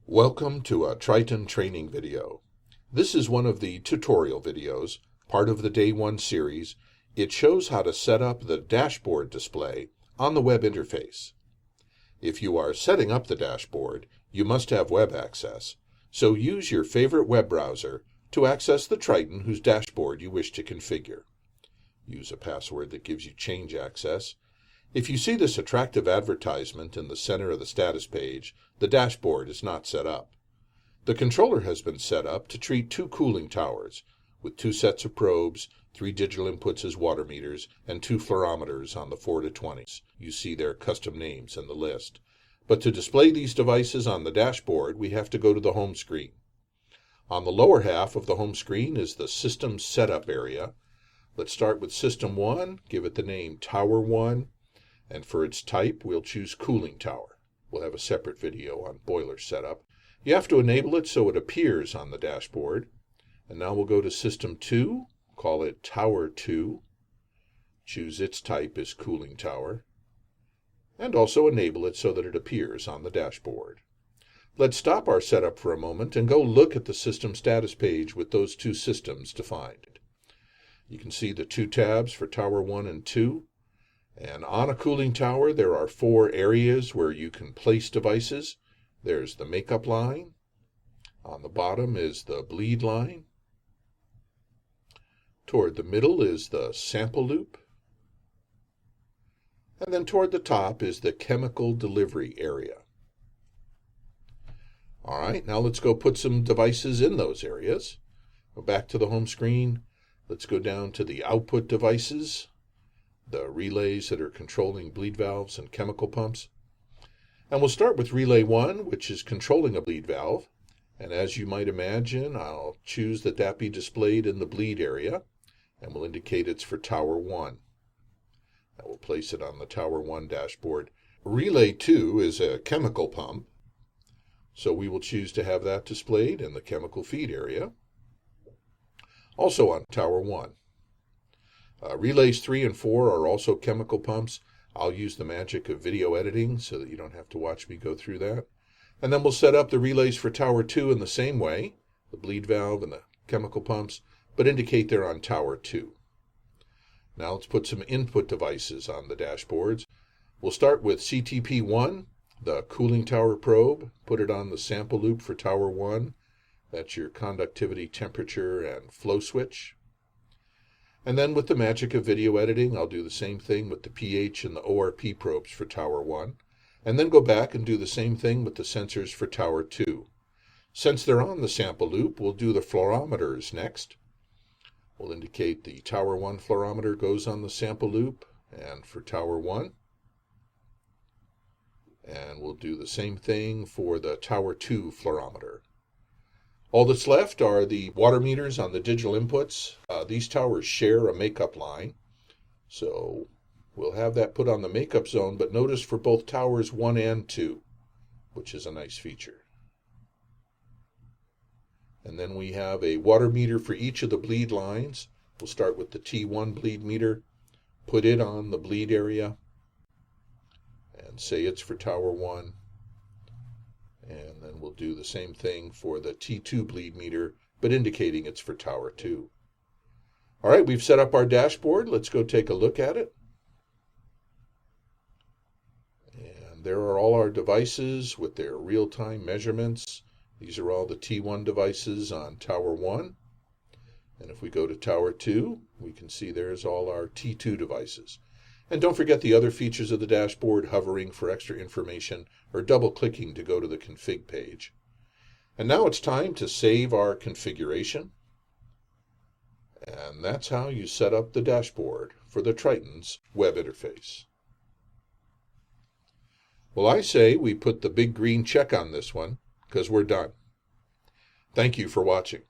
Welcome to a Triton training video. This is one of the tutorial videos, part of the Day 1 series. It shows how to set up the dashboard display on the web interface. If you are setting up the dashboard, you must have web access, so use your favorite web browser to access the Triton whose dashboard you wish to configure. Use a password that gives you change access. If you see this attractive advertisement in the center of the status page, the dashboard is not set up. The controller has been set up to treat two cooling towers, with two sets of probes, 3 digital inputs as water meters, and 2 fluorometers on the 4 to 20s. You see their custom names in the list. But to display these devices on the dashboard, we have to go to the home screen. On the lower half of the home screen is the System Setup area. Let's start with System 1, give it the name Tower 1. And for its type, we'll choose cooling tower. We'll have a separate video on boiler setup. You have to enable it so it appears on the dashboard. And now we'll go to System 2, call it Tower 2. Choose its type as cooling tower. And also enable it so that it appears on the dashboard. Let's stop our setup for a moment and go look at the system status page with those two systems defined. You can see the two tabs for Tower 1 and 2. And on a cooling tower, there are 4 areas where you can place devices. There's the makeup line. On the bottom is the bleed line. Toward the middle is the sample loop. And then toward the top is the chemical delivery area. All right, now let's go put some devices in those areas. Go back to the home screen. Let's go down to the output devices, the relays that are controlling bleed valves and chemical pumps. And we'll start with Relay 1, which is controlling a bleed valve. And as you might imagine, I'll choose that be displayed in the bleed area, and we'll indicate it's for Tower 1. And we'll place it on the Tower 1 dashboard. Relay 2 is a chemical pump, so we will choose to have that displayed in the chemical feed area, also on Tower 1. Relays 3 and 4 are also chemical pumps. I'll use the magic of video editing so that you don't have to watch me go through that. And then we'll set up the relays for Tower 2 in the same way, the bleed valve and the chemical pumps, but indicate they're on Tower 2. Now let's put some input devices on the dashboards. We'll start with CTP1, the cooling tower probe. Put it on the sample loop for Tower 1. That's your conductivity, temperature, and flow switch. And then with the magic of video editing, I'll do the same thing with the pH and the ORP probes for Tower 1, and then go back and do the same thing with the sensors for Tower 2. Since they're on the sample loop, we'll do the fluorometers next. We'll indicate the Tower 1 fluorometer goes on the sample loop, and for Tower 1. And we'll do the same thing for the Tower 2 fluorometer. All that's left are the water meters on the digital inputs. These towers share a makeup line, so we'll have that put on the makeup zone, but notice for both towers 1 and 2, which is a nice feature. And then we have a water meter for each of the bleed lines. We'll start with the T1 bleed meter, put it on the bleed area, and say it's for Tower 1. And then we'll do the same thing for the T2 bleed meter, but indicating it's for Tower 2. All right, we've set up our dashboard. Let's go take a look at it. And there are all our devices with their real-time measurements. These are all the T1 devices on Tower 1. And if we go to Tower 2, we can see there's all our T2 devices. And don't forget the other features of the dashboard, hovering for extra information or double-clicking to go to the config page. And now it's time to save our configuration. And that's how you set up the dashboard for the Triton's web interface. Well, I say we put the big green check on this one because we're done. Thank you for watching.